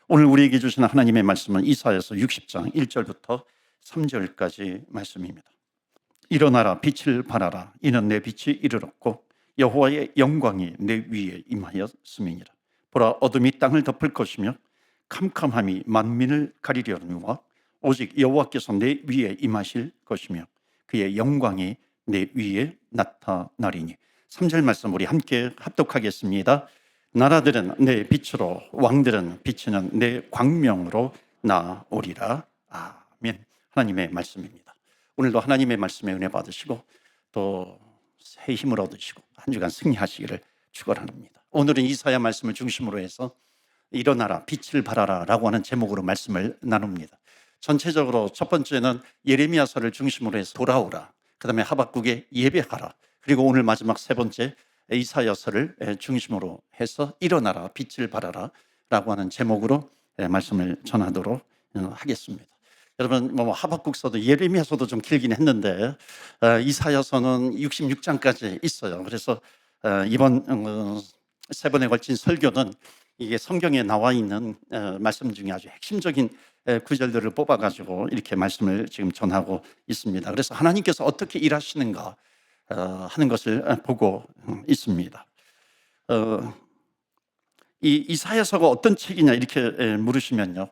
오늘 우리에게 주신 하나님의 말씀은 이사야서 60장 1절부터 3절까지 말씀입니다. 일어나라, 빛을 발하라. 이는 내 빛이 이르렀고 여호와의 영광이 내 위에 임하였음이니라. 보라, 어둠이 땅을 덮을 것이며 캄캄함이 만민을 가리려니와 오직 여호와께서 내 위에 임하실 것이며 그의 영광이 내 위에 나타나리니. 3절 말씀 우리 함께 합독하겠습니다. 나라들은 내 빛으로, 왕들은 비치는 내 광명으로 나오리라. 아멘. 하나님의 말씀입니다. 오늘도 하나님의 말씀에 은혜 받으시고 또 새 힘을 얻으시고 한 주간 승리하시기를 축원합니다. 오늘은 이사야 말씀을 중심으로 해서 일어나라, 빛을 발하라 라고 하는 제목으로 말씀을 나눕니다. 전체적으로 첫 번째는 예레미야서를 중심으로 해서 돌아오라, 그 다음에 하박국의 예배하라, 그리고 오늘 마지막 세 번째 이사야서를 중심으로 해서 일어나라, 빛을 발하라 라고 하는 제목으로 말씀을 전하도록 하겠습니다. 여러분, 하박국서도 예레미야서도 좀 길긴 했는데 이사야서는 66장까지 있어요. 그래서 이번 세 번에 걸친 설교는 이게 성경에 나와 있는 말씀 중에 아주 핵심적인 구절들을 뽑아가지고 이렇게 말씀을 지금 전하고 있습니다. 그래서 하나님께서 어떻게 일하시는가 하는 것을 보고 있습니다. 이 이사야서가 어떤 책이냐 이렇게 물으시면요,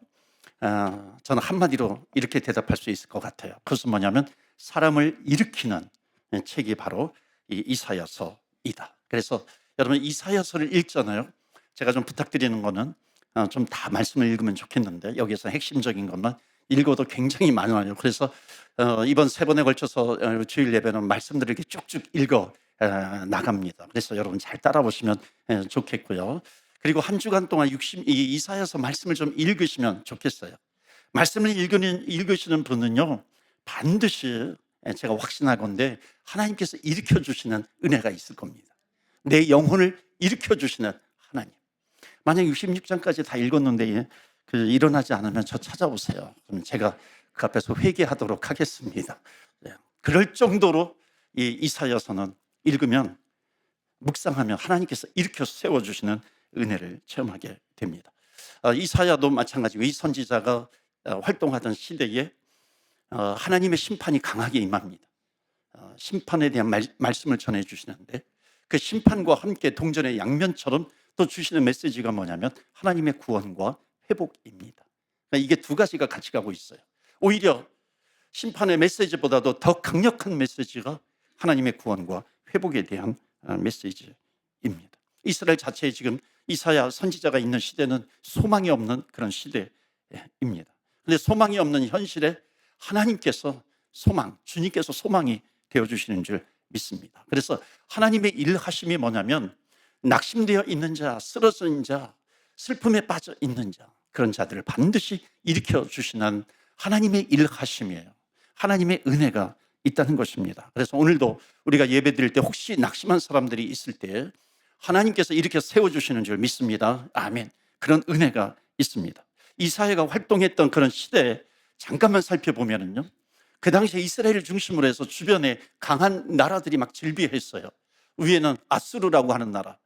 저는 한마디로 이렇게 대답할 수 있을 것 같아요. 그것은 뭐냐면 사람을 일으키는 책이 바로 이 이사야서이다. 그래서 여러분, 이사야서를 읽잖아요. 제가 좀 부탁드리는 거는 좀 다 말씀을 읽으면 좋겠는데 여기서 핵심적인 것만 읽어도 굉장히 많아요. 그래서 이번 세 번에 걸쳐서 주일 예배는 말씀들을 이렇게 쭉쭉 읽어 나갑니다. 그래서 여러분 잘 따라보시면 좋겠고요. 그리고 한 주간 동안 이사야서 말씀을 좀 읽으시면 좋겠어요. 말씀을 읽으시는 분은요, 반드시 제가 확신하건대 하나님께서 일으켜주시는 은혜가 있을 겁니다. 내 영혼을 일으켜주시는 하나님. 만약 66장까지 다 읽었는데 일어나지 않으면 저 찾아오세요. 그럼 제가 그 앞에서 회개하도록 하겠습니다. 그럴 정도로 이 이사야서는 읽으면, 묵상하면 하나님께서 일으켜 세워주시는 은혜를 체험하게 됩니다. 이사야도 마찬가지고 이 선지자가 활동하던 시대에 하나님의 심판이 강하게 임합니다. 심판에 대한 말씀을 전해주시는데 그 심판과 함께 동전의 양면처럼 또 주시는 메시지가 뭐냐면 하나님의 구원과 회복입니다. 그러니까 이게 두 가지가 같이 가고 있어요. 오히려 심판의 메시지보다도 더 강력한 메시지가 하나님의 구원과 회복에 대한 메시지입니다. 이스라엘 자체에 지금 이사야 선지자가 있는 시대는 소망이 없는 그런 시대입니다. 그런데 소망이 없는 현실에 하나님께서 주님께서 소망이 되어주시는 줄 믿습니다. 그래서 하나님의 일하심이 뭐냐면 낙심되어 있는 자, 쓰러진 자, 슬픔에 빠져 있는 자, 그런 자들을 반드시 일으켜 주시는 하나님의 일하심이에요. 하나님의 은혜가 있다는 것입니다. 그래서 오늘도 우리가 예배 드릴 때 혹시 낙심한 사람들이 있을 때 하나님께서 이렇게 세워주시는 줄 믿습니다. 아멘. 그런 은혜가 있습니다. 이사야가 활동했던 그런 시대에 잠깐만 살펴보면요, 그 당시에 이스라엘을 중심으로 해서 주변에 강한 나라들이 막 질비했어요. 위에는 아수르라고 하는 나라,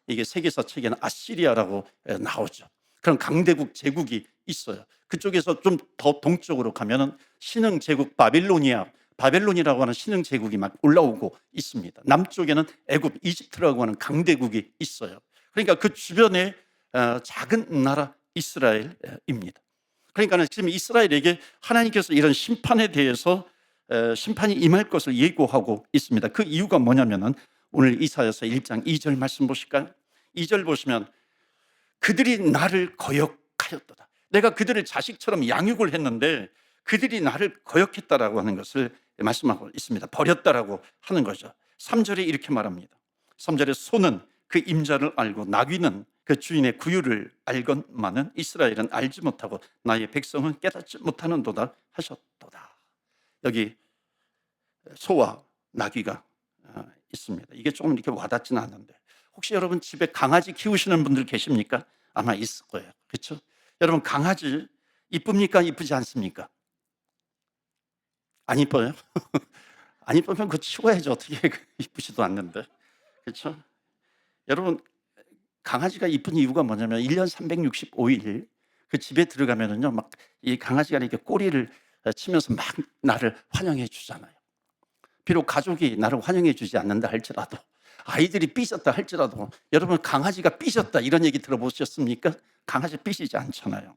이게 세계사 책에는 아시리아라고 나오죠. 그런 강대국 제국이 있어요. 그쪽에서 좀 더 동쪽으로 가면은 신흥 제국 바벨론이라고 하는 신흥 제국이 막 올라오고 있습니다. 남쪽에는 애굽, 이집트라고 하는 강대국이 있어요. 그러니까 그 주변에 작은 나라 이스라엘입니다. 그러니까 지금 이스라엘에게 하나님께서 이런 심판에 대해서 심판이 임할 것을 예고하고 있습니다. 그 이유가 뭐냐면은 오늘 이사야서 1장 2절 말씀 보실까요? 2절 보시면 그들이 나를 거역하였도다. 내가 그들을 자식처럼 양육을 했는데 그들이 나를 거역했다라고 하는 것을 말씀하고 있습니다. 버렸다라고 하는 거죠. 3절에 이렇게 말합니다. 3절에 소는 그 임자를 알고 나귀는 그 주인의 구유를 알건만은 이스라엘은 알지 못하고 나의 백성은 깨닫지 못하는도다 하셨도다. 여기 소와 나귀가 있습니다. 이게 조금 이렇게 와닿지는 않는데 혹시 여러분 집에 강아지 키우시는 분들 계십니까? 아마 있을 거예요. 그렇죠? 여러분, 강아지 이쁩니까? 이쁘지 않습니까? 안 이뻐요? 안 이쁘면 그거 치워야죠. 어떻게 이쁘지도 않는데. 그렇죠? 여러분, 강아지가 이쁜 이유가 뭐냐면 1년 365일 그 집에 들어가면은요, 막 이 강아지가 이렇게 꼬리를 치면서 막 나를 환영해 주잖아요. 비록 가족이 나를 환영해 주지 않는다 할지라도, 아이들이 삐졌다 할지라도, 여러분 강아지가 삐졌다 이런 얘기 들어보셨습니까? 강아지 삐지지 않잖아요.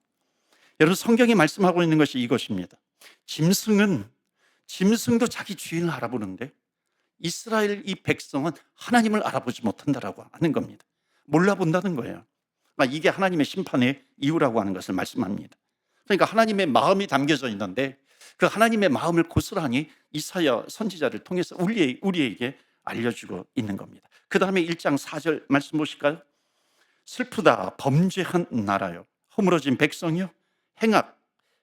여러분 성경이 말씀하고 있는 것이 이것입니다. 짐승도 자기 주인을 알아보는데 이스라엘 이 백성은 하나님을 알아보지 못한다라고 하는 겁니다. 몰라본다는 거예요. 이게 하나님의 심판의 이유라고 하는 것을 말씀합니다. 그러니까 하나님의 마음이 담겨져 있는데 그 하나님의 마음을 고스란히 이사야 선지자를 통해서 우리에게 알려주고 있는 겁니다. 그 다음에 1장 4절 말씀 보실까요? 슬프다 범죄한 나라요, 허물어진 백성이요, 행악,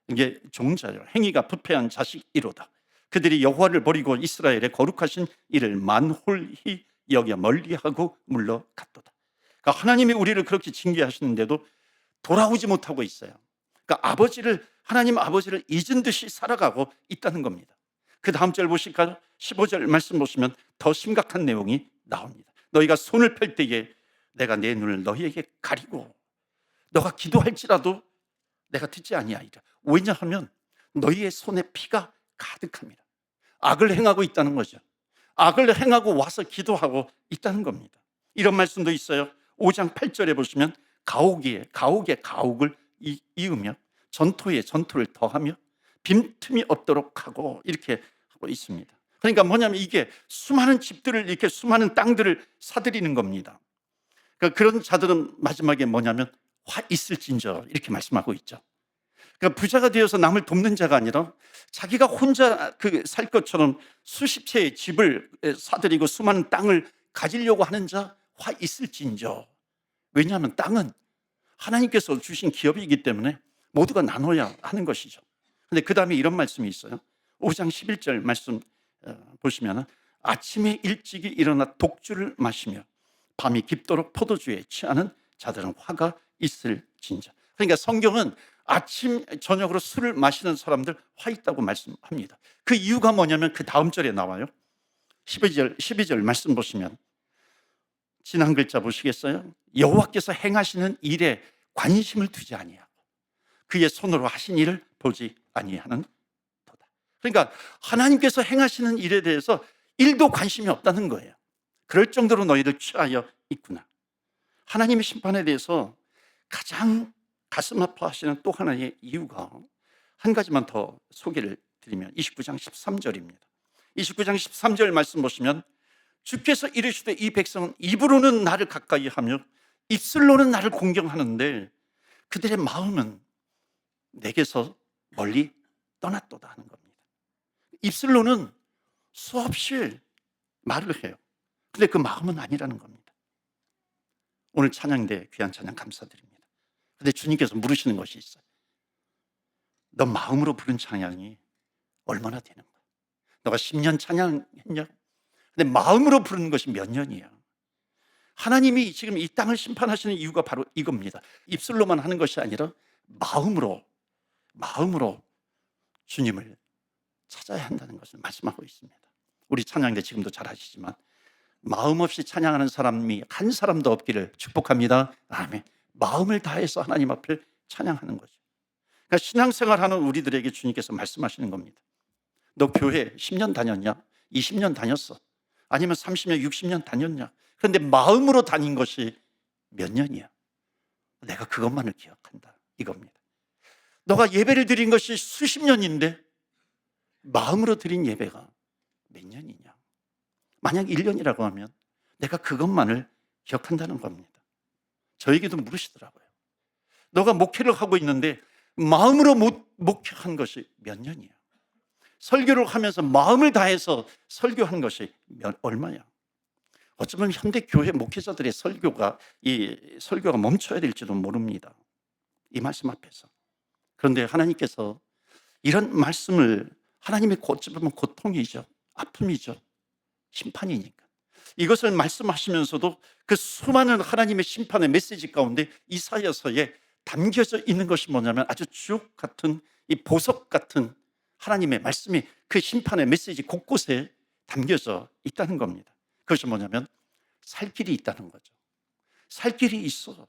이게 종자요, 행위가 부패한 자식이로다. 그들이 여호와를 버리고 이스라엘의 거룩하신 이를 만홀히 여겨 멀리하고 물러갔도다. 그러니까 하나님이 우리를 그렇게 징계하시는데도 돌아오지 못하고 있어요. 그러니까 하나님 아버지를 잊은 듯이 살아가고 있다는 겁니다. 그 다음 절 보실까요? 15절 말씀 보시면 더 심각한 내용이 나옵니다. 너희가 손을 펼 때에 내가 내 눈을 너희에게 가리고 너가 기도할지라도 내가 듣지 아니하리라. 왜냐하면 너희의 손에 피가 가득합니다. 악을 행하고 있다는 거죠. 악을 행하고 와서 기도하고 있다는 겁니다. 이런 말씀도 있어요. 5장 8절에 보시면 가옥에 가옥을 이으며 전토에 전토를 더하며 빈틈이 없도록 하고 이렇게 하고 있습니다. 그러니까 뭐냐면 이게 수많은 집들을, 이렇게 수많은 땅들을 사들이는 겁니다. 그러니까 그런 자들은 마지막에 뭐냐면 화 있을진저 이렇게 말씀하고 있죠. 그러니까 부자가 되어서 남을 돕는 자가 아니라 자기가 혼자 살 것처럼 수십 채의 집을 사들이고 수많은 땅을 가지려고 하는 자 화 있을진저. 왜냐하면 땅은 하나님께서 주신 기업이기 때문에 모두가 나눠야 하는 것이죠. 그런데 그 다음에 이런 말씀이 있어요. 5장 11절 말씀 보시면 아침에 일찍이 일어나 독주를 마시며 밤이 깊도록 포도주에 취하는 자들은 화가 있을진저. 그러니까 성경은 아침 저녁으로 술을 마시는 사람들 화 있다고 말씀합니다. 그 이유가 뭐냐면 그 다음 절에 나와요. 12절 말씀 보시면 지난 글자 보시겠어요? 여호와께서 행하시는 일에 관심을 두지 아니하고 그의 손으로 하신 일을 보지 아니하는 도다. 그러니까 하나님께서 행하시는 일에 대해서 1도 관심이 없다는 거예요. 그럴 정도로 너희를 취하여 있구나. 하나님의 심판에 대해서 가장 가슴 아파하시는 또 하나의 이유가 한 가지만 더 소개를 드리면 29장 13절입니다. 29장 13절 말씀 보시면 주께서 이르시되 이 백성은 입으로는 나를 가까이 하며 입술로는 나를 공경하는데 그들의 마음은 내게서 멀리 떠났도다 하는 겁니다. 입술로는 수없이 말을 해요. 근데 그 마음은 아니라는 겁니다. 오늘 찬양대 귀한 찬양 감사드립니다. 근데 주님께서 물으시는 것이 있어요. 너 마음으로 부른 찬양이 얼마나 되는 거야? 너가 10년 찬양했냐? 근데 마음으로 부르는 것이 몇 년이야? 하나님이 지금 이 땅을 심판하시는 이유가 바로 이겁니다. 입술로만 하는 것이 아니라 마음으로 주님을 찾아야 한다는 것을 말씀하고 있습니다. 우리 찬양대 지금도 잘 아시지만 마음 없이 찬양하는 사람이 한 사람도 없기를 축복합니다. 아멘. 마음을 다해서 하나님 앞에 찬양하는 거죠. 그러니까 신앙생활하는 우리들에게 주님께서 말씀하시는 겁니다. 너 교회 10년 다녔냐? 20년 다녔어. 아니면 30년, 60년 다녔냐? 그런데 마음으로 다닌 것이 몇 년이야? 내가 그것만을 기억한다 이겁니다. 너가 예배를 드린 것이 수십 년인데 마음으로 드린 예배가 몇 년이냐? 만약 1년이라고 하면 내가 그것만을 기억한다는 겁니다. 저에게도 물으시더라고요. 너가 목회를 하고 있는데 마음으로 목회한 것이 몇 년이야? 설교를 하면서 마음을 다해서 설교한 것이 얼마야? 어쩌면 현대 교회 목회자들의 설교가 멈춰야 될지도 모릅니다. 이 말씀 앞에서. 그런데 하나님께서 이런 말씀을, 하나님의 어쩌면 고통이죠, 아픔이죠, 심판이니까 이것을 말씀하시면서도 그 수많은 하나님의 심판의 메시지 가운데 이사야서에 담겨져 있는 것이 뭐냐면 아주 주옥 같은, 이 보석 같은 하나님의 말씀이 그 심판의 메시지 곳곳에 담겨져 있다는 겁니다. 그것이 뭐냐면 살 길이 있다는 거죠. 살 길이 있어.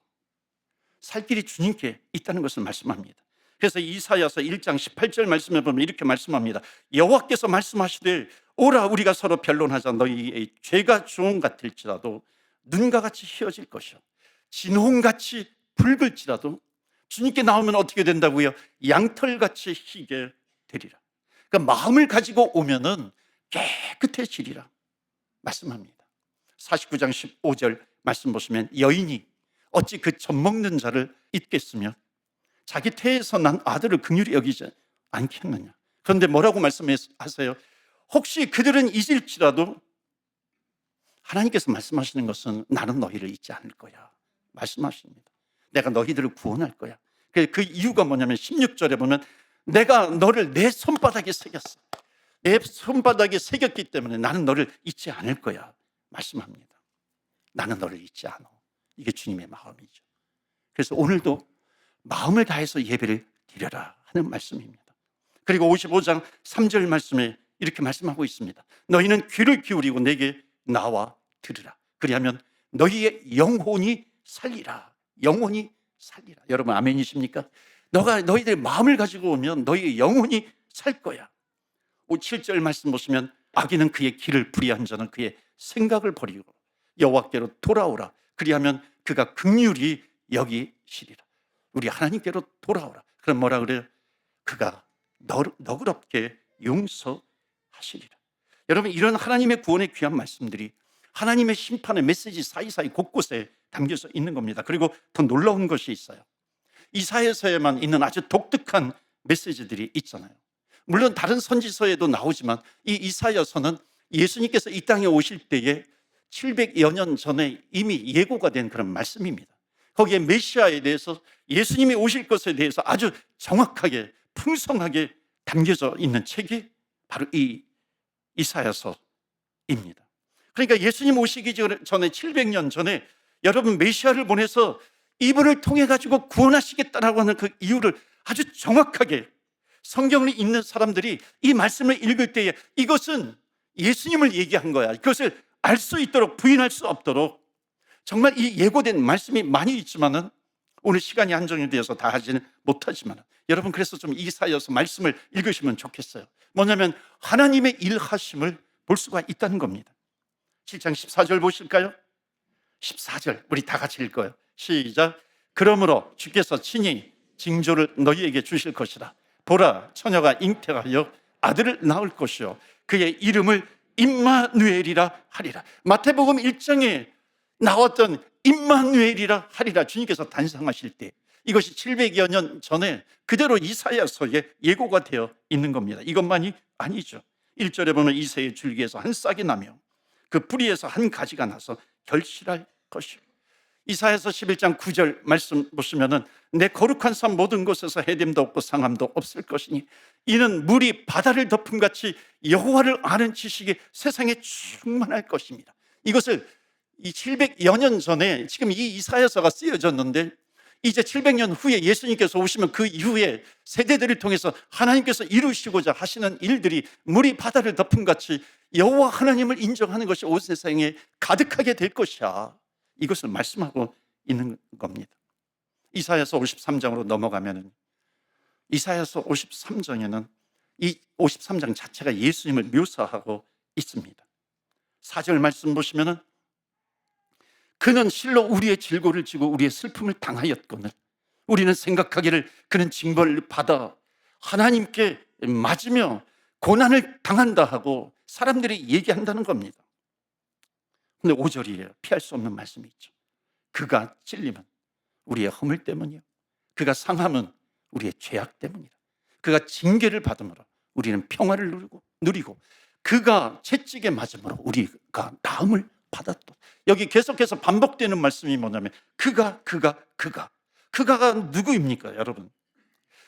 살 길이 주님께 있다는 것을 말씀합니다. 그래서 이사야서 1장 18절 말씀에 보면 이렇게 말씀합니다. 여호와께서 말씀하시되 오라 우리가 서로 변론하자. 너희의 죄가 주홍 같을지라도 눈과 같이 희어질 것이요 진홍같이 붉을지라도 주님께 나오면 어떻게 된다고요? 양털같이 희게 되리라. 그러니까 마음을 가지고 오면은 깨끗해지리라 말씀합니다. 49장 15절 말씀 보시면 여인이 어찌 그 젖먹는 자를 잊겠으며 자기 태에서 난 아들을 긍휼히 여기지 않겠느냐. 그런데 뭐라고 말씀하세요? 혹시 그들은 잊을지라도 하나님께서 말씀하시는 것은 나는 너희를 잊지 않을 거야 말씀하십니다. 내가 너희들을 구원할 거야. 그 이유가 뭐냐면 16절에 보면 내가 너를 내 손바닥에 새겼어. 내 손바닥에 새겼기 때문에 나는 너를 잊지 않을 거야 말씀합니다. 나는 너를 잊지 않아. 이게 주님의 마음이죠. 그래서 오늘도 마음을 다해서 예배를 드려라 하는 말씀입니다. 그리고 55장 3절 말씀에 이렇게 말씀하고 있습니다. 너희는 귀를 기울이고 내게 나와 들으라. 그리하면 너희의 영혼이 살리라. 영혼이 살리라. 여러분 아멘이십니까? 너희들 마음을 가지고 오면 너희의 영혼이 살 거야. 7절 말씀 보시면 악인은 그의 길을 불의한 자는 그의 생각을 버리고 여호와께로 돌아오라. 그리하면 그가 긍휼히 여기시리라. 우리 하나님께로 돌아오라. 그럼 뭐라 그래요? 그가 너그럽게 용서하시리라. 여러분 이런 하나님의 구원의 귀한 말씀들이 하나님의 심판의 메시지 사이사이 곳곳에 담겨져 있는 겁니다. 그리고 더 놀라운 것이 있어요. 이사야서에만 있는 아주 독특한 메시지들이 있잖아요. 물론 다른 선지서에도 나오지만 이 이사야서는 예수님께서 이 땅에 오실 때에 700여 년 전에 이미 예고가 된 그런 말씀입니다. 거기에 메시아에 대해서 예수님이 오실 것에 대해서 아주 정확하게 풍성하게 담겨져 있는 책이 바로 이 이사야서입니다. 그러니까 예수님 오시기 전에 700년 전에 여러분 메시아를 보내서 이분을 통해 가지고 구원하시겠다라고 하는 그 이유를 아주 정확하게 성경을 읽는 사람들이 이 말씀을 읽을 때에 이것은 예수님을 얘기한 거야. 그것을 알 수 있도록 부인할 수 없도록 정말 이 예고된 말씀이 많이 있지만은 오늘 시간이 한정이 되어서 다 하지는 못하지만 여러분 그래서 좀 이사야서 말씀을 읽으시면 좋겠어요. 뭐냐면 하나님의 일하심을 볼 수가 있다는 겁니다. 7장 14절 보실까요? 14절 우리 다 같이 읽어요. 시작. 그러므로 주께서 친히 징조를 너희에게 주실 것이라. 보라 처녀가 잉태하여 아들을 낳을 것이요 그의 이름을 임마누엘이라 하리라. 마태복음 1장에 나왔던 임마누엘이라 하리라 주님께서 단상하실 때 이것이 700여 년 전에 그대로 이사야서에 예고가 되어 있는 겁니다. 이것만이 아니죠. 1절에 보면 이새의 줄기에서 한 싹이 나며 그 뿌리에서 한 가지가 나서 결실할 것이요. 이사야서 11장 9절 말씀 보시면은 내 거룩한 산 모든 곳에서 해됨도 없고 상함도 없을 것이니 이는 물이 바다를 덮음같이 여호와를 아는 지식이 세상에 충만할 것입니다. 이것을 이 700여 년 전에 지금 이 이사야서가 쓰여졌는데 이제 700년 후에 예수님께서 오시면 그 이후에 세대들을 통해서 하나님께서 이루시고자 하시는 일들이 물이 바다를 덮음같이 여호와 하나님을 인정하는 것이 온 세상에 가득하게 될 것이야. 이것을 말씀하고 있는 겁니다. 이사야서 53장으로 넘어가면 이사야서 53장에는 이 53장 자체가 예수님을 묘사하고 있습니다. 4절 말씀 보시면은 그는 실로 우리의 질고를 지고 우리의 슬픔을 당하였거늘 우리는 생각하기를 그는 징벌을 받아 하나님께 맞으며 고난을 당한다 하고 사람들이 얘기한다는 겁니다. 근데 5절이에요. 피할 수 없는 말씀이 있죠. 그가 찔림은 우리의 허물 때문이요 그가 상함은 우리의 죄악 때문이라. 그가 징계를 받음으로 우리는 평화를 누리고 그가 채찍에 맞음으로 우리가 나음을 받았다. 여기 계속해서 반복되는 말씀이 뭐냐면 그가가 누구입니까 여러분?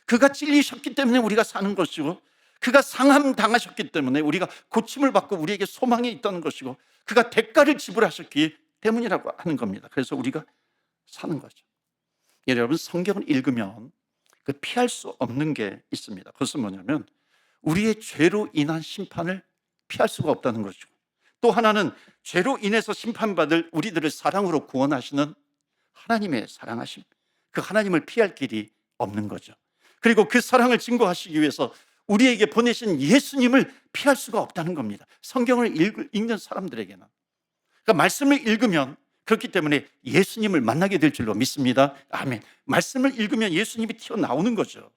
그가 찔리셨기 때문에 우리가 사는 것이고 그가 상함 당하셨기 때문에 우리가 고침을 받고 우리에게 소망이 있다는 것이고 그가 대가를 지불하셨기 때문이라고 하는 겁니다. 그래서 우리가 사는 거죠. 여러분 성경을 읽으면 그 피할 수 없는 게 있습니다. 그것은 뭐냐면 우리의 죄로 인한 심판을 피할 수가 없다는 것이고 또 하나는 죄로 인해서 심판받을 우리들을 사랑으로 구원하시는 하나님의 사랑하심 그 하나님을 피할 길이 없는 거죠. 그리고 그 사랑을 증거하시기 위해서 우리에게 보내신 예수님을 피할 수가 없다는 겁니다. 성경을 읽는 사람들에게는. 그러니까 말씀을 읽으면, 그렇기 때문에 예수님을 만나게 될 줄로 믿습니다. 아멘. 말씀을 읽으면 예수님이 튀어나오는 거죠.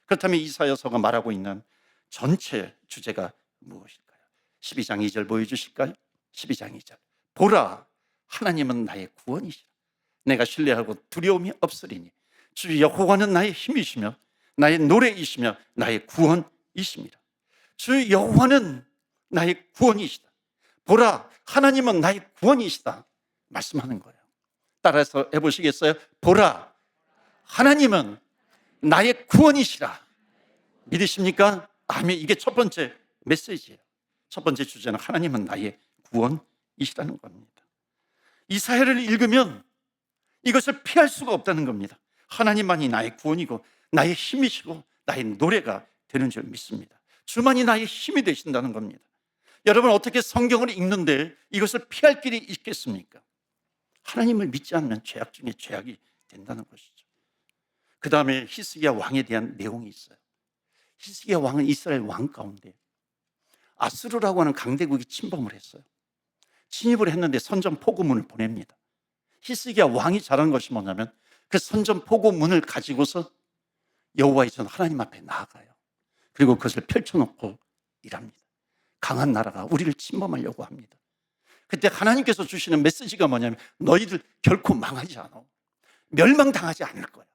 그렇다면 이사야서가 말하고 있는 전체 주제가 무엇일까요? 12장 2절 보여주실까요? 12장 2절. 보라, 하나님은 나의 구원이시라. 내가 신뢰하고 두려움이 없으리니 주 여호와는 나의 힘이시며 나의 노래이시며 나의 구원이십니다. 주 여호와는 나의 구원이시다. 보라, 하나님은 나의 구원이시다 말씀하는 거예요. 따라서 해보시겠어요? 보라, 하나님은 나의 구원이시라. 믿으십니까? 아멘. 이게 첫 번째 메시지예요. 첫 번째 주제는 하나님은 나의 구원이시라는 겁니다. 이사야를 읽으면 이것을 피할 수가 없다는 겁니다. 하나님만이 나의 구원이고 나의 힘이시고 나의 노래가 되는 줄 믿습니다. 주만이 나의 힘이 되신다는 겁니다. 여러분, 어떻게 성경을 읽는데 이것을 피할 길이 있겠습니까? 하나님을 믿지 않으면 죄악 중에 죄악이 된다는 것이죠. 그 다음에 히스기야 왕에 대한 내용이 있어요. 히스기야 왕은 이스라엘 왕 가운데 아수르라고 하는 강대국이 침범을 했어요. 침입을 했는데 선전포고문을 보냅니다. 히스기야 왕이 잘한 것이 뭐냐면 그 선전포고문을 가지고서 여호와의 전 하나님 앞에 나아가요. 그리고 그것을 펼쳐놓고 일합니다. 강한 나라가 우리를 침범하려고 합니다. 그때 하나님께서 주시는 메시지가 뭐냐면 너희들 결코 망하지 않아. 멸망당하지 않을 거야.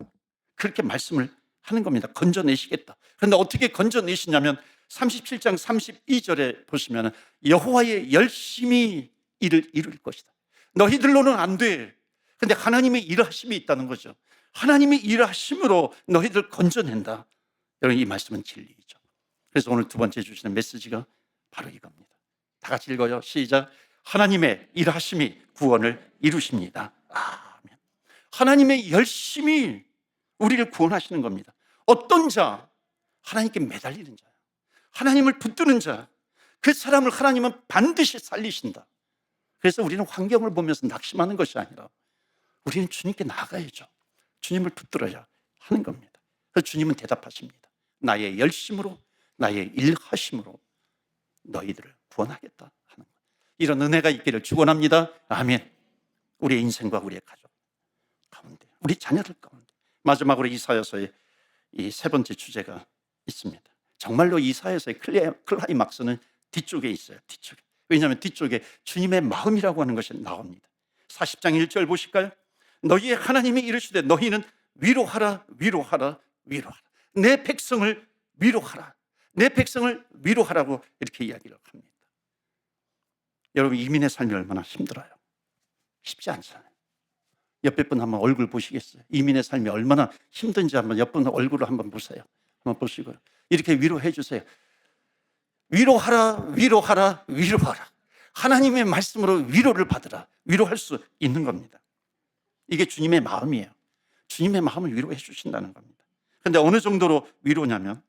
그렇게 말씀을 하는 겁니다. 건져내시겠다. 그런데 어떻게 건져내시냐면 37장 32절에 보시면 여호와의 열심히 일을 이룰 것이다. 너희들로는 안 돼. 근데 하나님의 일하심이 있다는 거죠. 하나님의 일하심으로 너희들 건져낸다. 여러분, 이 말씀은 진리이죠. 그래서 오늘 두 번째 주시는 메시지가 바로 이겁니다. 다 같이 읽어요. 시작. 하나님의 일하심이 구원을 이루십니다. 아멘. 하나님의 열심히 우리를 구원하시는 겁니다. 어떤 자? 하나님께 매달리는 자예요. 하나님을 붙드는 자, 그 사람을 하나님은 반드시 살리신다. 그래서 우리는 환경을 보면서 낙심하는 것이 아니라 우리는 주님께 나아가야죠. 주님을 붙들어야 하는 겁니다. 그래서 주님은 대답하십니다. 나의 열심으로, 나의 일하심으로 너희들을 구원하겠다 하는 거예요. 이런 은혜가 있기를 축원합니다. 아멘. 우리의 인생과 우리의 가족 가운데, 우리 자녀들 가운데. 마지막으로 이사야서의 이 세 번째 주제가 있습니다. 정말로 이사야서의 클라이막스는 뒤쪽에 있어요. 뒤쪽에. 왜냐하면 뒤쪽에 주님의 마음이라고 하는 것이 나옵니다. 40장 1절 보실까요? 너희의 하나님이 이르시되 너희는 위로하라, 위로하라, 위로하라. 내 백성을 위로하라, 내 백성을 위로하라고 이렇게 이야기를 합니다. 여러분, 이민의 삶이 얼마나 힘들어요. 쉽지 않잖아요. 옆에 분 한번 얼굴 보시겠어요? 이민의 삶이 얼마나 힘든지 한번 옆 분 얼굴을 한번 보세요. 한번 보시고요. 이렇게 위로해 주세요. 위로하라, 위로하라, 위로하라. 하나님의 말씀으로 위로를 받으라. 위로할 수 있는 겁니다. 이게 주님의 마음이에요. 주님의 마음을 위로해 주신다는 겁니다. 그런데 어느 정도로 위로냐면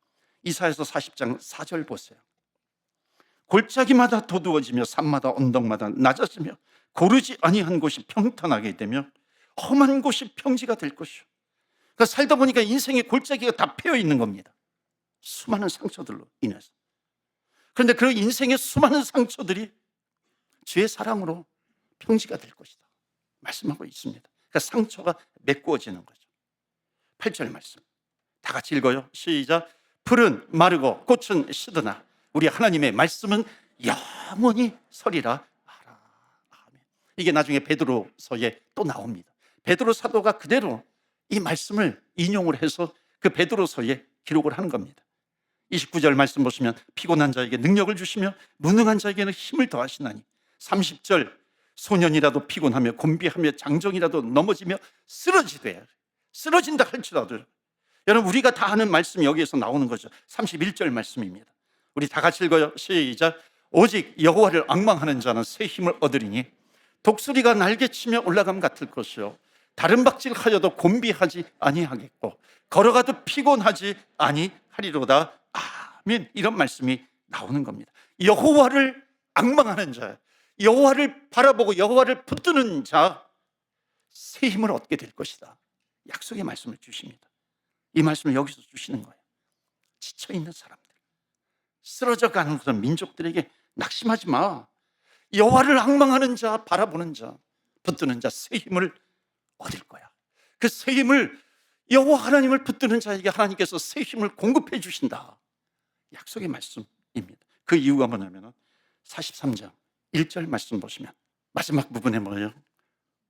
이사야서 40장 4절 보세요. 골짜기마다 도두어지며 산마다 언덕마다 낮아지며 고르지 아니한 곳이 평탄하게 되며 험한 곳이 평지가 될 것이요. 그러니까 살다 보니까 인생의 골짜기가 다 패여 있는 겁니다. 수많은 상처들로 인해서. 그런데 그 인생의 수많은 상처들이 주의 사랑으로 평지가 될 것이다 말씀하고 있습니다. 그러니까 상처가 메꾸어지는 거죠. 8절 말씀 다 같이 읽어요. 시작. 풀은 마르고 꽃은 시드나 우리 하나님의 말씀은 영원히 서리라 하라. 아멘. 이게 나중에 베드로서에 또 나옵니다. 베드로 사도가 그대로 이 말씀을 인용을 해서 그 베드로서에 기록을 하는 겁니다. 29절 말씀 보시면 피곤한 자에게 능력을 주시며 무능한 자에게는 힘을 더하시나니 30절 소년이라도 피곤하며 곤비하며 장정이라도 넘어지며 쓰러진다 할지라도. 여러분, 우리가 다 아는 말씀이 여기에서 나오는 거죠. 31절 말씀입니다. 우리 다 같이 읽어요. 시작. 오직 여호와를 앙망하는 자는 새 힘을 얻으리니 독수리가 날개치며 올라감 같을 것이요 다른 박질하여도 곤비하지 아니하겠고 걸어가도 피곤하지 아니하리로다. 아멘. 이런 말씀이 나오는 겁니다. 여호와를 앙망하는 자, 여호와를 바라보고 여호와를 붙드는 자, 새 힘을 얻게 될 것이다. 약속의 말씀을 주십니다. 이 말씀을 여기서 주시는 거예요. 지쳐있는 사람들, 쓰러져가는 그런 민족들에게 낙심하지 마. 여호와를 앙망하는 자, 바라보는 자, 붙드는 자 새 힘을 얻을 거야. 그 새 힘을, 여호와 하나님을 붙드는 자에게 하나님께서 새 힘을 공급해 주신다. 약속의 말씀입니다. 그 이유가 뭐냐면 43장 1절 말씀 보시면 마지막 부분에 뭐예요?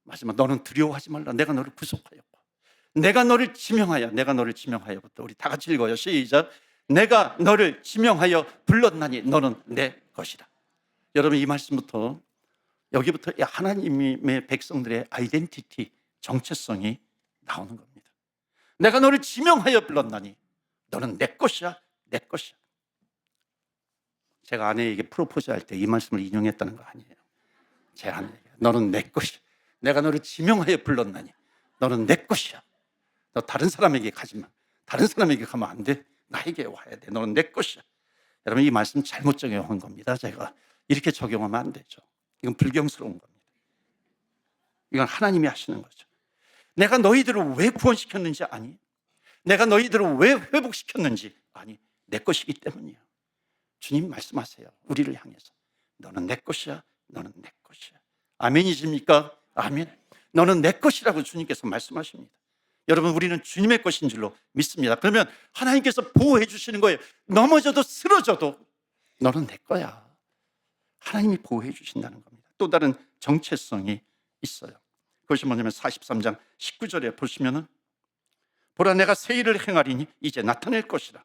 마지막, 너는 두려워하지 말라. 내가 너를 구속하였고 내가 너를 지명하여, 내가 너를 지명하여부터 우리 다 같이 읽어요. 시작. 내가 너를 지명하여 불렀나니 너는 내 것이라. 여러분, 이 말씀부터, 여기부터 하나님의 백성들의 아이덴티티, 정체성이 나오는 겁니다. 내가 너를 지명하여 불렀나니 너는 내 것이야, 내 것이야. 제가 아내에게 프로포즈 할 때 이 말씀을 인용했다는 거 아니에요. 제 아내에게 너는 내 것이야. 내가 너를 지명하여 불렀나니 너는 내 것이야. 너 다른 사람에게 가지 마. 다른 사람에게 가면 안 돼. 나에게 와야 돼. 너는 내 것이야. 여러분, 이 말씀 잘못 적용한 겁니다. 제가 이렇게 적용하면 안 되죠. 이건 불경스러운 겁니다. 이건 하나님이 하시는 거죠. 내가 너희들을 왜 구원시켰는지 아니? 내가 너희들을 왜 회복시켰는지 아니? 내 것이기 때문이야. 주님 말씀하세요. 우리를 향해서 너는 내 것이야. 너는 내 것이야. 아멘이십니까? 아멘. 너는 내 것이라고 주님께서 말씀하십니다. 여러분, 우리는 주님의 것인 줄로 믿습니다. 그러면 하나님께서 보호해 주시는 거예요. 넘어져도 쓰러져도 너는 내 거야. 하나님이 보호해 주신다는 겁니다. 또 다른 정체성이 있어요. 그것이 뭐냐면 43장 19절에 보시면은 보라, 내가 새 일을 행하리니 이제 나타낼 것이라.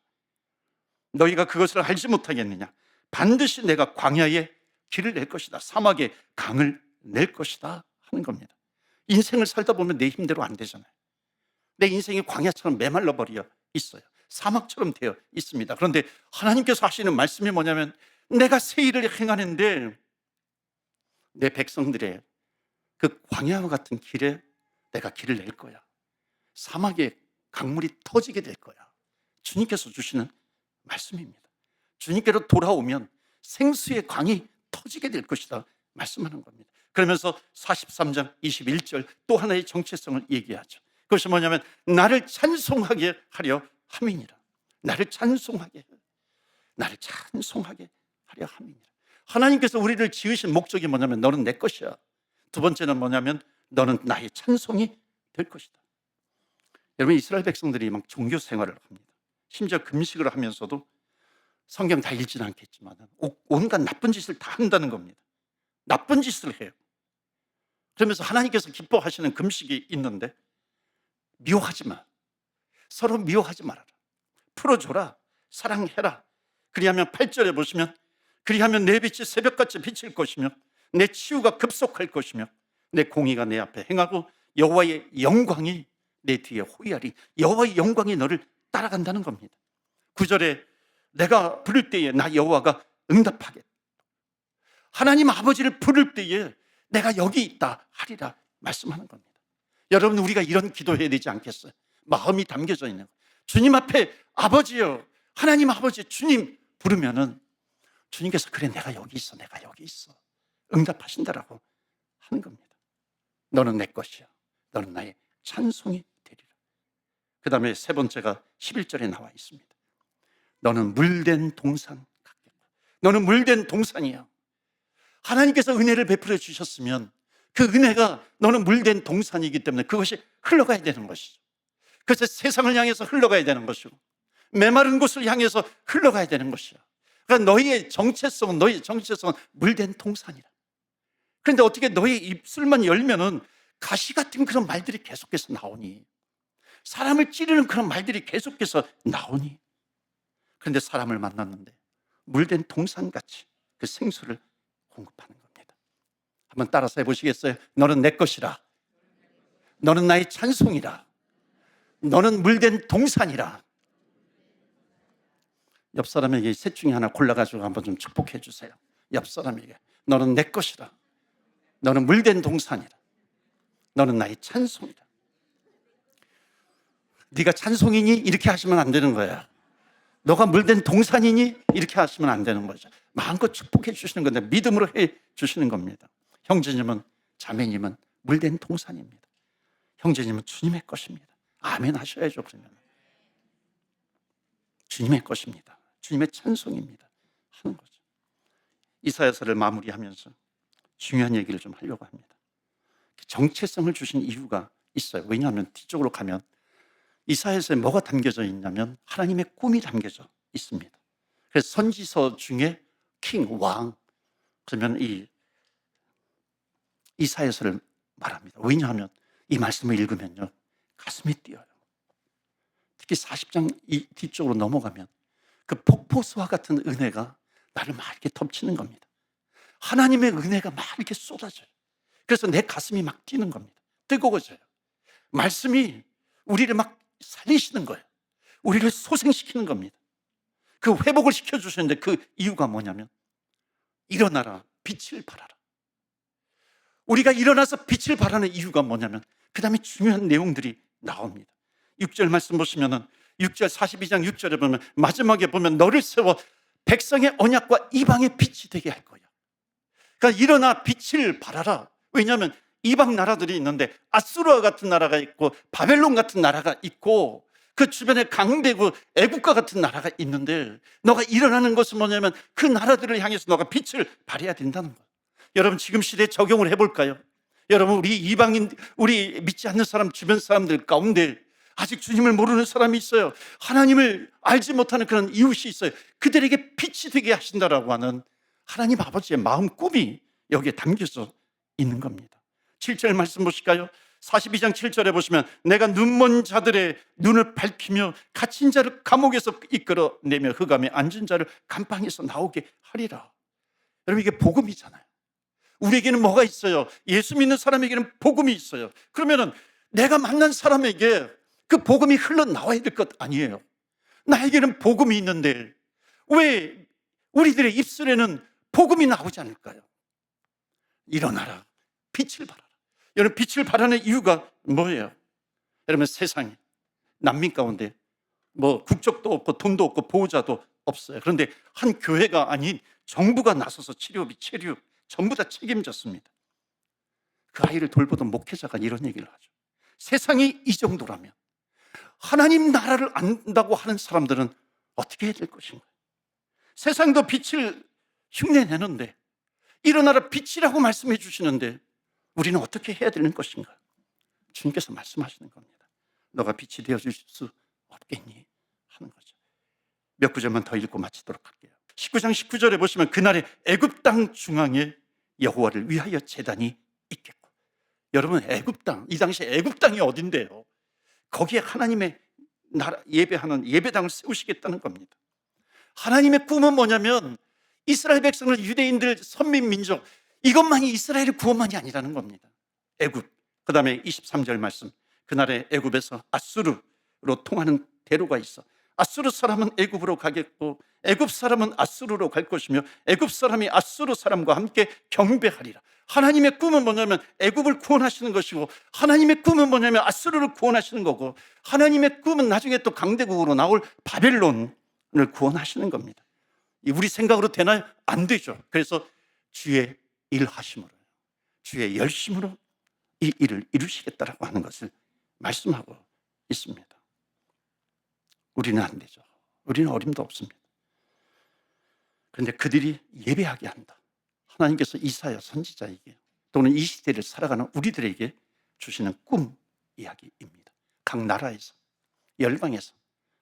너희가 그것을 알지 못하겠느냐? 반드시 내가 광야에 길을 낼 것이다. 사막에 강을 낼 것이다 하는 겁니다. 인생을 살다 보면 내 힘대로 안 되잖아요. 내 인생이 광야처럼 메말라 버려 있어요. 사막처럼 되어 있습니다. 그런데 하나님께서 하시는 말씀이 뭐냐면 내가 새 일을 행하는데 내 백성들의 그 광야와 같은 길에 내가 길을 낼 거야. 사막에 강물이 터지게 될 거야. 주님께서 주시는 말씀입니다. 주님께로 돌아오면 생수의 강이 터지게 될 것이다 말씀하는 겁니다. 그러면서 43장 21절 또 하나의 정체성을 얘기하죠. 그것이 뭐냐면 나를 찬송하게 하려 함이니라. 나를 찬송하게 하려 함이니라. 하나님께서 우리를 지으신 목적이 뭐냐면 너는 내 것이야. 두 번째는 뭐냐면 너는 나의 찬송이 될 것이다. 여러분, 이스라엘 백성들이 막 종교 생활을 합니다. 심지어 금식을 하면서도 성경 다 읽지는 않겠지만 온갖 나쁜 짓을 다 한다는 겁니다. 나쁜 짓을 해요. 그러면서 하나님께서 기뻐하시는 금식이 있는데 미워하지 마. 서로 미워하지 말아라. 풀어줘라. 사랑해라. 그리하면 8절에 보시면 그리하면 내 빛이 새벽같이 비칠 것이며 내 치유가 급속할 것이며 내 공의가 내 앞에 행하고 여호와의 영광이 내 뒤에 호위하리. 여호와의 영광이 너를 따라간다는 겁니다. 9절에 내가 부를 때에 나 여호와가 응답하겠다. 하나님 아버지를 부를 때에 내가 여기 있다 하리라 말씀하는 겁니다. 여러분, 우리가 이런 기도해야 되지 않겠어요? 마음이 담겨져 있는 거예요. 주님 앞에 아버지요, 하나님 아버지, 주님 부르면은 주님께서 그래 내가 여기 있어, 내가 여기 있어 응답하신다라고 하는 겁니다. 너는 내 것이야. 너는 나의 찬송이 되리라. 그 다음에 세 번째가 11절에 나와 있습니다. 너는 물된 동산 같겠다. 너는 물된 동산이야. 하나님께서 은혜를 베풀어 주셨으면 그 은혜가 너는 물된 동산이기 때문에 그것이 흘러가야 되는 것이죠. 그래서 세상을 향해서 흘러가야 되는 것이고 메마른 곳을 향해서 흘러가야 되는 것이야. 그러니까 너희의 정체성은 물된 동산이라. 그런데 어떻게 너희 입술만 열면은 가시 같은 그런 말들이 계속해서 나오니, 사람을 찌르는 그런 말들이 계속해서 나오니. 그런데 사람을 만났는데 물된 동산같이 그 생수를 공급하는 겁니다. 한번 따라서 해보시겠어요? 너는 내 것이라. 너는 나의 찬송이라. 너는 물된 동산이라. 옆 사람에게 셋 중에 하나 골라가지고 한번 좀 축복해 주세요. 옆 사람에게 너는 내 것이라. 너는 물된 동산이라. 너는 나의 찬송이라. 네가 찬송이니? 이렇게 하시면 안 되는 거야. 너가 물된 동산이니? 이렇게 하시면 안 되는 거죠. 마음껏 축복해 주시는 건데 믿음으로 해 주시는 겁니다. 형제님은, 자매님은 물된 동산입니다. 형제님은 주님의 것입니다. 아멘 하셔야죠. 그러면 주님의 것입니다. 주님의 찬송입니다. 하는 거죠. 이사야서를 마무리하면서 중요한 얘기를 좀 하려고 합니다. 정체성을 주신 이유가 있어요. 왜냐하면 뒤쪽으로 가면 이사야서에 뭐가 담겨져 있냐면 하나님의 꿈이 담겨져 있습니다. 그래서 선지서 중에 왕, 그러면 이 이사야서를 말합니다. 왜냐하면 이 말씀을 읽으면요 가슴이 뛰어요. 특히 40장 이 뒤쪽으로 넘어가면 그 폭포수와 같은 은혜가 나를 막 이렇게 덮치는 겁니다. 하나님의 은혜가 막 이렇게 쏟아져요. 그래서 내 가슴이 막 뛰는 겁니다. 뜨거워져요. 말씀이 우리를 막 살리시는 거예요. 우리를 소생시키는 겁니다. 그 회복을 시켜주셨는데 그 이유가 뭐냐면 일어나라, 빛을 발하라. 우리가 일어나서 빛을 발하는 이유가 뭐냐면 그 다음에 중요한 내용들이 나옵니다. 6절 말씀 보시면은 6절 42장 6절에 보면 마지막에 보면 너를 세워 백성의 언약과 이방의 빛이 되게 할 거야. 그러니까 일어나 빛을 발하라. 왜냐하면 이방 나라들이 있는데 아수르와 같은 나라가 있고 바벨론 같은 나라가 있고 그 주변에 강대국 애국과 같은 나라가 있는데 너가 일어나는 것은 뭐냐면 그 나라들을 향해서 너가 빛을 발해야 된다는 거예요. 여러분 지금 시대에 적용을 해볼까요? 여러분 우리 이방인, 우리 믿지 않는 사람 주변 사람들 가운데 아직 주님을 모르는 사람이 있어요. 하나님을 알지 못하는 그런 이웃이 있어요. 그들에게 빛이 되게 하신다라고 하는 하나님 아버지의 마음 꿈이 여기에 담겨져 있는 겁니다. 7절 말씀 보실까요? 42장 7절에 보시면 내가 눈먼 자들의 눈을 밝히며 갇힌 자를 감옥에서 이끌어내며 흑암에 앉은 자를 감방에서 나오게 하리라. 여러분 이게 복음이잖아요. 우리에게는 뭐가 있어요? 예수 믿는 사람에게는 복음이 있어요. 그러면은 내가 만난 사람에게 그 복음이 흘러나와야 될 것 아니에요. 나에게는 복음이 있는데 왜 우리들의 입술에는 복음이 나오지 않을까요? 일어나라, 빛을 발하라. 여러분 빛을 발하는 이유가 뭐예요? 여러분 세상에 난민 가운데 뭐 국적도 없고 돈도 없고 보호자도 없어요. 그런데 한 교회가 아닌 정부가 나서서 치료비, 체류 전부 다 책임졌습니다. 그 아이를 돌보던 목회자가 이런 얘기를 하죠. 세상이 이 정도라면 하나님 나라를 안다고 하는 사람들은 어떻게 해야 될 것인가? 세상도 빛을 흉내내는데 일어나라 빛이라고 말씀해 주시는데 우리는 어떻게 해야 되는 것인가? 주님께서 말씀하시는 겁니다. 너가 빛이 되어줄 수 없겠니? 하는 거죠. 몇 구절만 더 읽고 마치도록 할게요. 19장 19절에 보시면 그날에 애굽 땅 중앙에 여호와를 위하여 제단이 있겠고, 여러분 애굽 땅, 이 당시에 애굽 땅이 어딘데요? 거기에 하나님의 나라 예배하는 예배당을 세우시겠다는 겁니다. 하나님의 꿈은 뭐냐면 이스라엘 백성을, 유대인들, 선민 민족, 이것만이 이스라엘의 구원만이 아니라는 겁니다. 애굽, 그 다음에 23절 말씀, 그날에 애굽에서 아수르로 통하는 대로가 있어 아수르 사람은 애굽으로 가겠고 애굽 사람은 아수르로 갈 것이며 애굽 사람이 아수르 사람과 함께 경배하리라. 하나님의 꿈은 뭐냐면 애굽을 구원하시는 것이고, 하나님의 꿈은 뭐냐면 아수르를 구원하시는 거고, 하나님의 꿈은 나중에 또 강대국으로 나올 바벨론을 구원하시는 겁니다. 우리 생각으로 되나요? 안 되죠. 그래서 주의 일하심으로, 주의 열심으로 이 일을 이루시겠다라고 하는 것을 말씀하고 있습니다. 우리는 안 되죠. 우리는 어림도 없습니다. 그런데 그들이 예배하게 한다. 하나님께서 이사야 선지자에게 또는 이 시대를 살아가는 우리들에게 주시는 꿈 이야기입니다. 각 나라에서, 열방에서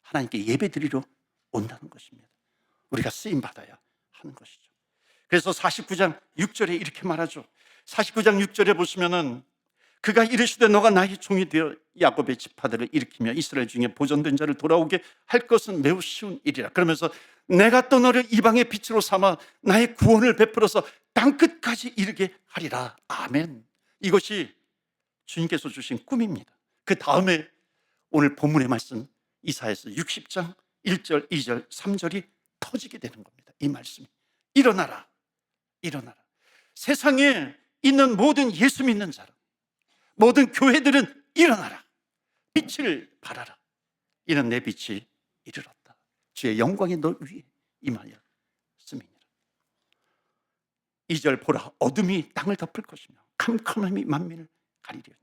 하나님께 예배드리러 온다는 것입니다. 우리가 쓰임받아야 하는 것이죠. 그래서 49장 6절에 이렇게 말하죠. 49장 6절에 보시면은 그가 이르시되 너가 나의 종이 되어 야곱의 지파들을 일으키며 이스라엘 중에 보존된 자를 돌아오게 할 것은 매우 쉬운 일이라. 그러면서 내가 또 너를 이방의 빛으로 삼아 나의 구원을 베풀어서 땅끝까지 이르게 하리라. 아멘. 이것이 주님께서 주신 꿈입니다. 그 다음에 오늘 본문의 말씀 이사야서 60장 1절, 2절, 3절이 터지게 되는 겁니다. 이 말씀이 일어나라, 일어나라. 세상에 있는 모든 예수 믿는 사람, 모든 교회들은 일어나라, 빛을 발하라. 이는 내 빛이 이르렀다. 주의 영광이 너 위에 임하였음이니라. 2절 보라, 어둠이 땅을 덮을 것이며 캄캄함이 만민을 가리려니와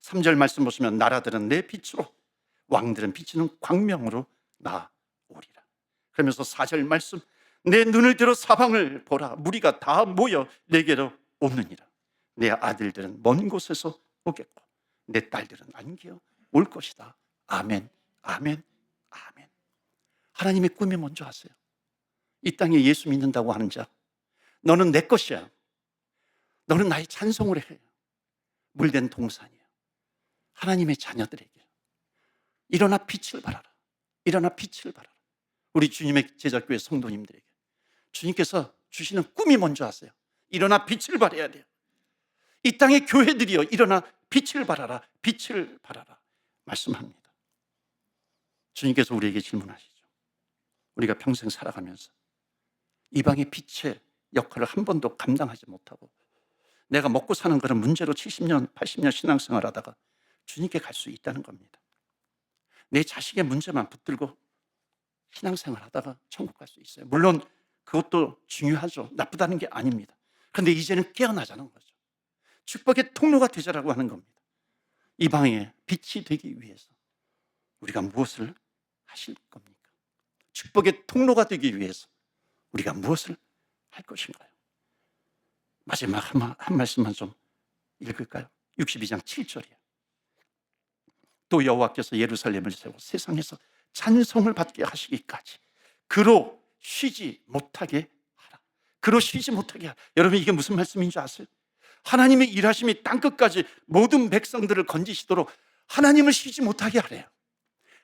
3절 말씀 보시면 나라들은 내 빛으로, 왕들은 비치는 광명으로 나오리라. 그러면서 4절 말씀, 내 눈을 들어 사방을 보라. 무리가 다 모여 내게로 오느니라. 내 아들들은 먼 곳에서 오겠고 내 딸들은 안기어 올 것이다. 아멘, 아멘, 아멘. 하나님의 꿈이 뭔지 아세요? 이 땅에 예수 믿는다고 하는 자, 너는 내 것이야. 너는 나의 찬송을 해. 물된 동산이야. 하나님의 자녀들에게 일어나 빛을 발하라. 일어나 빛을 발하라. 우리 주님의 제자교회 성도님들에게 주님께서 주시는 꿈이 뭔지 아세요? 일어나 빛을 발해야 돼요. 이 땅의 교회들이여 일어나 빛을 발하라. 빛을 발하라 말씀합니다. 주님께서 우리에게 질문하시죠. 우리가 평생 살아가면서 이방의 빛의 역할을 한 번도 감당하지 못하고 내가 먹고 사는 그런 문제로 70년, 80년 신앙생활 하다가 주님께 갈 수 있다는 겁니다. 내 자식의 문제만 붙들고 신앙생활 하다가 천국 갈 수 있어요. 물론 그것도 중요하죠. 나쁘다는 게 아닙니다. 그런데 이제는 깨어나자는 거죠. 축복의 통로가 되자라고 하는 겁니다. 이방의 빛이 되기 위해서 우리가 무엇을 하실 겁니까? 축복의 통로가 되기 위해서 우리가 무엇을 할 것인가요? 마지막 한 말씀만 좀 읽을까요? 62장 7절이에요. 또 여호와께서 예루살렘을 세워 세상에서 찬송을 받게 하시기까지 그로 쉬지 못하게 하라. 그로 쉬지 못하게 하라. 여러분, 이게 무슨 말씀인 줄 아세요? 하나님의 일하심이 땅끝까지 모든 백성들을 건지시도록 하나님을 쉬지 못하게 하래요.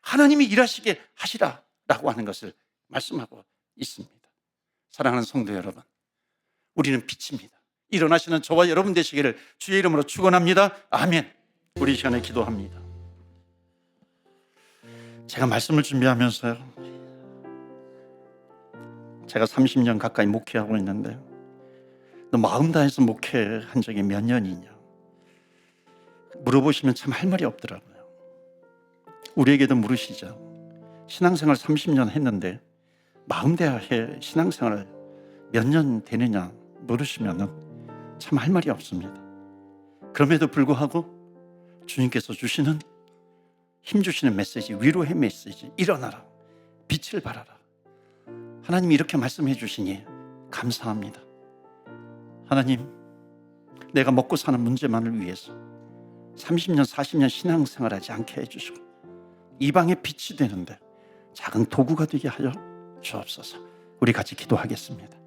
하나님이 일하시게 하시라라고 하는 것을 말씀하고 있습니다. 사랑하는 성도 여러분, 우리는 빛입니다. 일어나시는 저와 여러분 되시기를 주의 이름으로 축원합니다. 아멘. 우리 이 시간에 기도합니다. 제가 말씀을 준비하면서요, 제가 30년 가까이 목회하고 있는데 너 마음 다해서 목회한 적이 몇 년이냐 물어보시면 참 할 말이 없더라고요. 우리에게도 물으시죠. 신앙생활 30년 했는데 마음 다해 신앙생활 몇 년 되느냐 물으시면 참 할 말이 없습니다. 그럼에도 불구하고 주님께서 주시는 힘 주시는 메시지, 위로의 메시지, 일어나라, 빛을 발하라. 하나님이 이렇게 말씀해 주시니 감사합니다. 하나님, 내가 먹고 사는 문제만을 위해서 30년, 40년 신앙생활하지 않게 해주시고 이방의 빛이 되는데 작은 도구가 되게 하여 주옵소서. 우리 같이 기도하겠습니다.